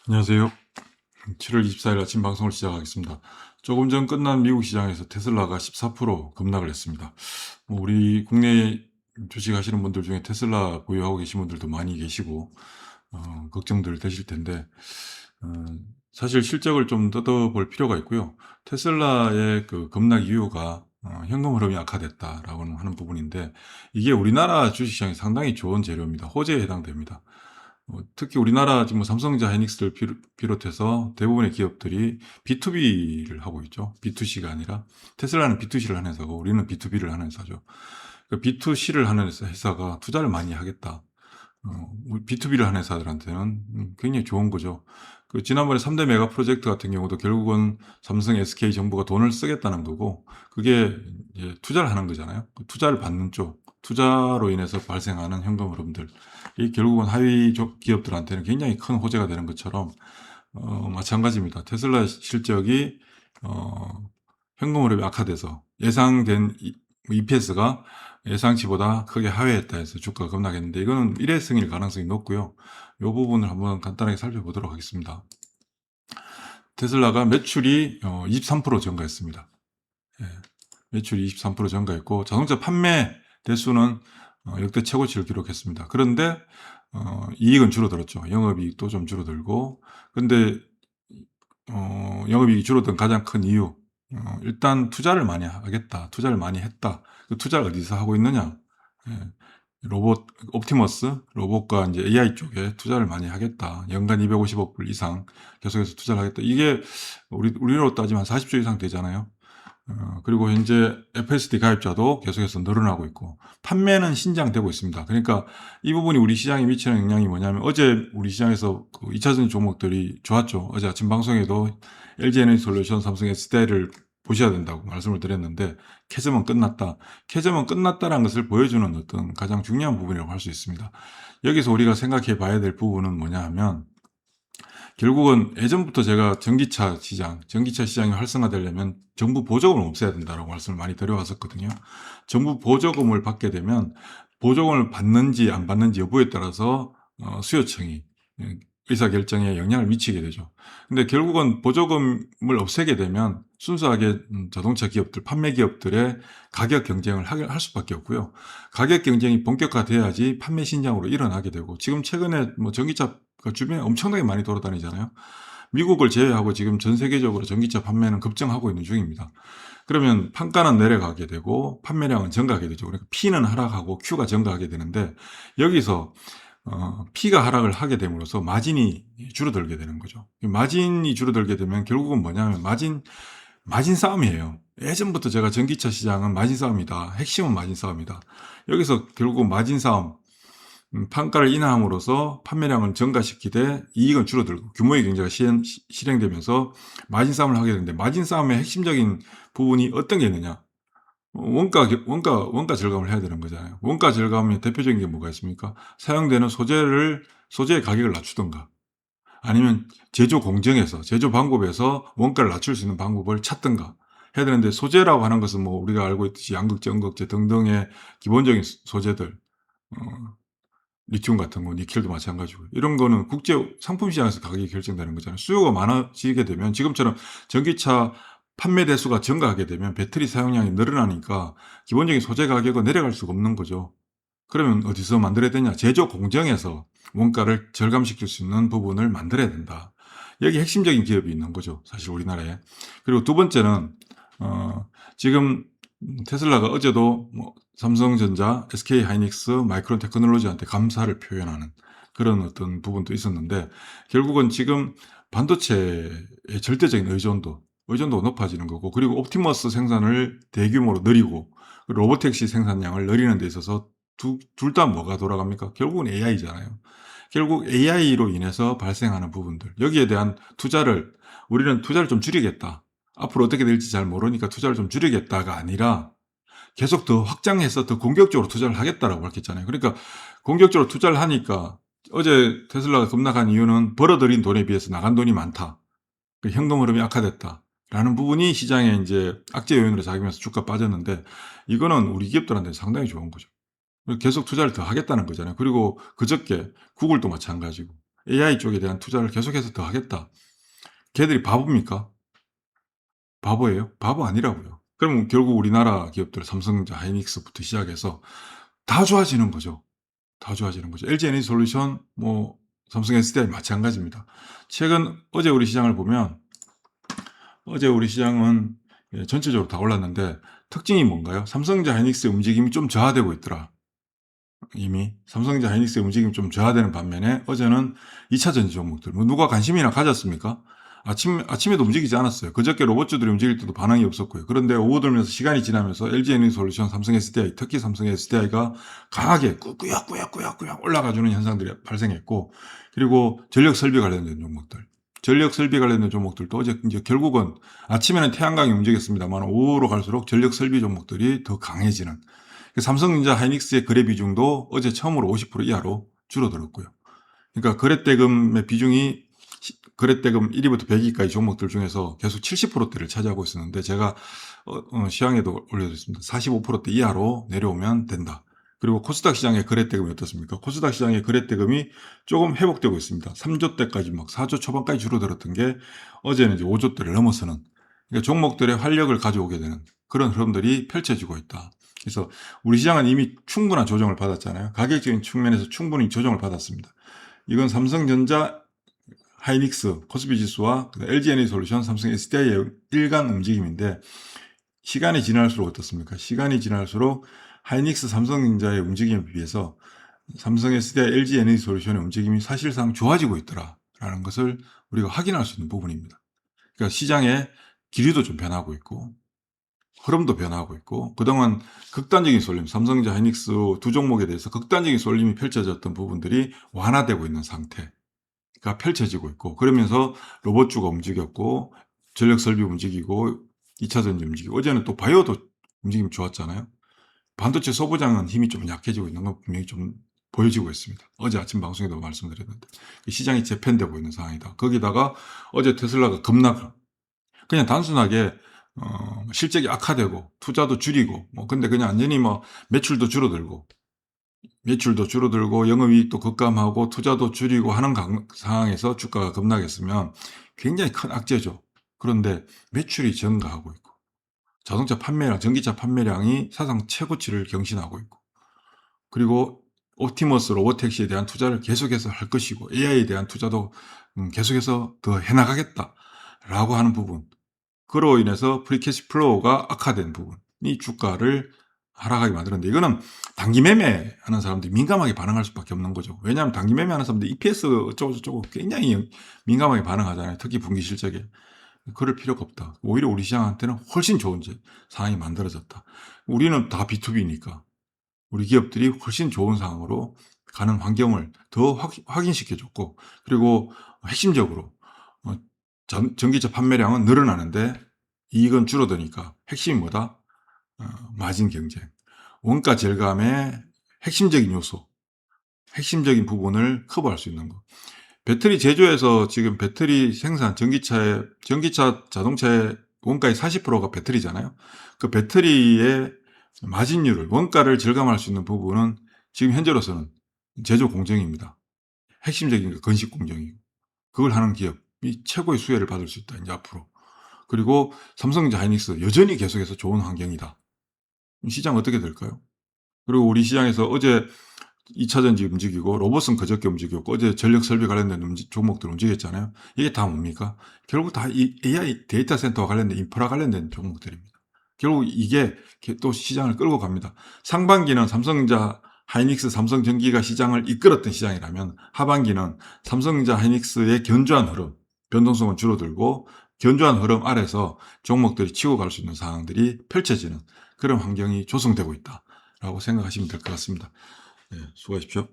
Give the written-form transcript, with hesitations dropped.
안녕하세요. 7월 24일 아침 방송을 시작하겠습니다. 조금 전 끝난 미국 시장에서 테슬라가 14% 급락을 했습니다. 우리 국내 주식 하시는 분들 중에 테슬라 보유하고 계신 분들도 많이 계시고 걱정들 되실 텐데 어, 사실 실적을 좀 뜯어볼 필요가 있고요. 테슬라의 그 급락 이유가 현금 흐름이 악화됐다라고 하는 부분인데, 이게 우리나라 주식시장에 상당히 좋은 재료입니다. 호재에 해당됩니다. 특히 우리나라 지금 삼성전자, 하이닉스를 비롯해서 대부분의 기업들이 B2B를 하고 있죠. B2C가 아니라. 테슬라는 B2C를 하는 회사고 우리는 B2B를 하는 회사죠. B2C를 하는 회사가 투자를 많이 하겠다. B2B를 하는 회사들한테는 굉장히 좋은 거죠. 지난번에 3대 메가 프로젝트 같은 경우도 결국은 삼성, SK 정부가 돈을 쓰겠다는 거고, 그게 이제 투자를 하는 거잖아요. 투자를 받는 쪽, 투자로 인해서 발생하는 현금 흐름들, 이 결국은 하위 기업들한테는 굉장히 큰 호재가 되는 것처럼 마찬가지입니다. 테슬라 실적이 현금 흐름이 악화돼서 예상된 EPS가 예상치보다 크게 하회했다 해서 주가가 급락했는데, 이거는 일회성일 가능성이 높고요. 이 부분을 한번 간단하게 살펴보도록 하겠습니다. 테슬라가 매출이 23% 증가했습니다. 예, 매출이 23% 증가했고, 자동차 판매 대수는 역대 최고치를 기록했습니다. 그런데 이익은 줄어들었죠. 영업이익도 좀 줄어들고. 근데 영업이익이 줄어든 가장 큰 이유, 일단 투자를 많이 하겠다, 투자를 많이 했다. 그 투자를 어디서 하고 있느냐? 예, 로봇, 옵티머스 로봇과 이제 AI 쪽에 투자를 많이 하겠다. 연간 250억 불 이상 계속해서 투자를 하겠다. 이게 우리로 따지면 40조 이상 되잖아요. 그리고 현재 FSD 가입자도 계속해서 늘어나고 있고, 판매는 신장되고 있습니다. 그러니까 이 부분이 우리 시장에 미치는 영향이 뭐냐면, 어제 우리 시장에서 그 2차전 종목들이 좋았죠. 어제 아침 방송에도 LG에너지솔루션, 삼성 S대를 보셔야 된다고 말씀을 드렸는데, 캐즘은 끝났다. 캐즘은 끝났다라는 것을 보여주는 어떤 가장 중요한 부분이라고 할 수 있습니다. 여기서 우리가 생각해 봐야 될 부분은 뭐냐 하면, 결국은 예전부터 제가 전기차 시장이 활성화되려면 정부 보조금을 없애야 된다라고 말씀을 많이 드려왔었거든요. 정부 보조금을 받게 되면 보조금을 받는지 안 받는지 여부에 따라서 수요청이 의사결정에 영향을 미치게 되죠. 근데 결국은 보조금을 없애게 되면 순수하게 자동차 기업들, 판매 기업들의 가격 경쟁을 할 수밖에 없고요. 가격 경쟁이 본격화돼야지 판매 신장으로 일어나게 되고, 지금 최근에 뭐 전기차 주변에 엄청나게 많이 돌아다니잖아요. 미국을 제외하고 지금 전 세계적으로 전기차 판매는 급증하고 있는 중입니다. 그러면 판가는 내려가게 되고 판매량은 증가하게 되죠. 그러니까 P는 하락하고 Q가 증가하게 되는데, 여기서 P가 하락을 하게 됨으로써 마진이 줄어들게 되는 거죠. 마진이 줄어들게 되면 결국은 뭐냐면 마진 싸움이에요. 예전부터 제가 전기차 시장은 마진 싸움이다, 핵심은 마진 싸움이다. 여기서 결국 마진 싸움, 판가를 인하함으로써 판매량을 증가시키되 이익은 줄어들고 규모의 경제가 실행되면서 마진 싸움을 하게 되는데, 마진 싸움의 핵심적인 부분이 어떤 게 있느냐? 원가 절감을 해야 되는 거잖아요. 원가 절감의 대표적인 게 뭐가 있습니까? 사용되는 소재의 가격을 낮추던가, 아니면 제조 공정에서, 제조 방법에서 원가를 낮출 수 있는 방법을 찾던가 해야 되는데, 소재라고 하는 것은 뭐 우리가 알고 있듯이 양극재, 음극재 등등의 기본적인 소재들, 리튬 같은 거, 니켈도 마찬가지고, 이런 거는 국제 상품 시장에서 가격이 결정되는 거잖아요. 수요가 많아지게 되면, 지금처럼 전기차 판매 대수가 증가하게 되면 배터리 사용량이 늘어나니까 기본적인 소재 가격은 내려갈 수가 없는 거죠. 그러면 어디서 만들어야 되냐? 제조 공정에서 원가를 절감시킬 수 있는 부분을 만들어야 된다. 여기 핵심적인 기업이 있는 거죠, 사실 우리나라에. 그리고 두 번째는 지금 테슬라가 어제도 뭐 삼성전자, SK 하이닉스, 마이크론 테크놀로지한테 감사를 표현하는 그런 어떤 부분도 있었는데, 결국은 지금 반도체의 절대적인 의존도가 높아지는 거고, 그리고 옵티머스 생산을 대규모로 늘리고 로보택시 생산량을 늘리는 데 있어서 둘 다 뭐가 돌아갑니까? 결국은 AI잖아요. 결국 AI로 인해서 발생하는 부분들, 여기에 대한 우리는 투자를 좀 줄이겠다, 앞으로 어떻게 될지 잘 모르니까 투자를 좀 줄이겠다가 아니라 계속 더 확장해서 더 공격적으로 투자를 하겠다라고 밝혔잖아요. 그러니까 공격적으로 투자를 하니까, 어제 테슬라가 급락한 이유는 벌어들인 돈에 비해서 나간 돈이 많다, 현금 흐름이 악화됐다라는 부분이 시장에 이제 악재 요인으로 작용해서 주가 빠졌는데, 이거는 우리 기업들한테 상당히 좋은 거죠. 계속 투자를 더 하겠다는 거잖아요. 그리고 그저께 구글도 마찬가지고, AI 쪽에 대한 투자를 계속해서 더 하겠다. 걔들이 바보입니까? 바보예요? 바보 아니라고요. 그러면 결국 우리나라 기업들 삼성전자, 하이닉스부터 시작해서 다 좋아지는 거죠. 다 좋아지는 거죠. LG에너지솔루션, 삼성 SDI 마찬가지입니다. 최근 어제 우리 시장을 보면 어제 우리 시장은 전체적으로 다 올랐는데 특징이 뭔가요? 삼성전자, 하이닉스의 움직임이 좀 저하되고 있더라. 이미 삼성전자, 하이닉스의 움직임이 좀 저하되는 반면에 어제는 2차 전지 종목들 누가 관심이나 가졌습니까? 아침에도 움직이지 않았어요. 그저께 로봇주들이 움직일 때도 반응이 없었고요. 그런데 오후 들면서 시간이 지나면서 LG에너지솔루션, 삼성 SDI, 특히 삼성 SDI가 강하게 꾸역꾸역 올라가주는 현상들이 발생했고, 그리고 전력 설비 관련된 종목들, 전력 설비 관련된 종목들도 어제 이제 결국은 아침에는 태양광이 움직였습니다만 오후로 갈수록 전력 설비 종목들이 더 강해지는, 삼성전자, 하이닉스의 거래 비중도 어제 처음으로 50% 이하로 줄어들었고요. 그러니까 거래대금의 비중이 거래대금 1위부터 100위까지 종목들 중에서 계속 70%대를 차지하고 있었는데 제가 시황에도 올려드렸습니다. 45%대 이하로 내려오면 된다. 그리고 코스닥 시장의 거래대금이 어떻습니까? 코스닥 시장의 거래대금이 조금 회복되고 있습니다. 3조대까지 4조 초반까지 줄어들었던 게 어제는 이제 5조대를 넘어서는, 그러니까 종목들의 활력을 가져오게 되는 그런 흐름들이 펼쳐지고 있다. 그래서 우리 시장은 이미 충분한 조정을 받았잖아요. 가격적인 측면에서 충분히 조정을 받았습니다. 이건 삼성전자, 하이닉스, 코스피 지수와 LG에너지솔루션, 삼성 SDI의 일간 움직임인데 시간이 지날수록 어떻습니까? 시간이 지날수록 하이닉스, 삼성전자의 움직임에 비해서 삼성 SDI, LG에너지솔루션의 움직임이 사실상 좋아지고 있더라라는 것을 우리가 확인할 수 있는 부분입니다. 그러니까 시장의 기류도 좀 변하고 있고 흐름도 변하고 있고, 그동안 극단적인 쏠림, 삼성전자, 하이닉스 두 종목에 대해서 극단적인 쏠림이 펼쳐졌던 부분들이 완화되고 있는 상태가 펼쳐지고 있고, 그러면서 로봇주가 움직였고 전력 설비 움직이고 2차 전지 움직이고, 어제는 또 바이오도 움직임이 좋았잖아요. 반도체 소부장은 힘이 좀 약해지고 있는 건 분명히 좀 보여지고 있습니다. 어제 아침 방송에도 말씀드렸는데 시장이 재편되고 있는 상황이다. 거기다가 어제 테슬라가 급락, 그냥 단순하게 실적이 악화되고 투자도 줄이고 근데 그냥 완전히 매출도 줄어들고 영업이익도 급감하고 투자도 줄이고 하는 상황에서 주가가 급락했으면 굉장히 큰 악재죠. 그런데 매출이 증가하고 있고 자동차 판매량, 전기차 판매량이 사상 최고치를 경신하고 있고, 그리고 옵티머스 로보택시에 대한 투자를 계속해서 할 것이고 AI에 대한 투자도 계속해서 더 해나가겠다라고 하는 부분, 그로 인해서 프리캐시 플로우가 악화된 부분이 주가를 하락하게 만드는데, 이거는 단기 매매하는 사람들이 민감하게 반응할 수밖에 없는 거죠. 왜냐하면 단기 매매하는 사람들이 EPS 어쩌고저쩌고 굉장히 민감하게 반응하잖아요. 특히 분기 실적에. 그럴 필요가 없다. 오히려 우리 시장한테는 훨씬 좋은 상황이 만들어졌다. 우리는 다 B2B니까 우리 기업들이 훨씬 좋은 상황으로 가는 환경을 더 확인시켜줬고, 그리고 핵심적으로 전기차 판매량은 늘어나는데 이익은 줄어드니까 핵심이 뭐다? 마진 경쟁. 원가 절감의 핵심적인 요소, 핵심적인 부분을 커버할 수 있는 거. 배터리 제조에서 지금 배터리 생산, 전기차 자동차의 원가의 40%가 배터리잖아요. 그 배터리의 마진율을, 원가를 절감할 수 있는 부분은 지금 현재로서는 제조 공정입니다. 핵심적인 건식 공정이고, 그걸 하는 기업이 최고의 수혜를 받을 수 있다, 이제 앞으로. 그리고 삼성전자, 하이닉스 여전히 계속해서 좋은 환경이다. 시장 어떻게 될까요? 그리고 우리 시장에서 어제 2차 전지 움직이고 로봇은 그저께 움직였고 어제 전력 설비 관련된 종목들 움직였잖아요. 이게 다 뭡니까? 결국 다 이 AI 데이터 센터와 관련된 인프라 관련된 종목들입니다. 결국 이게 또 시장을 끌고 갑니다. 상반기는 삼성전자, 하이닉스, 삼성전기가 시장을 이끌었던 시장이라면 하반기는 삼성전자, 하이닉스의 견조한 흐름, 변동성은 줄어들고 견조한 흐름 아래서 종목들이 치고 갈 수 있는 상황들이 펼쳐지는 그런 환경이 조성되고 있다라고 생각하시면 될 것 같습니다. 네, 수고하십시오.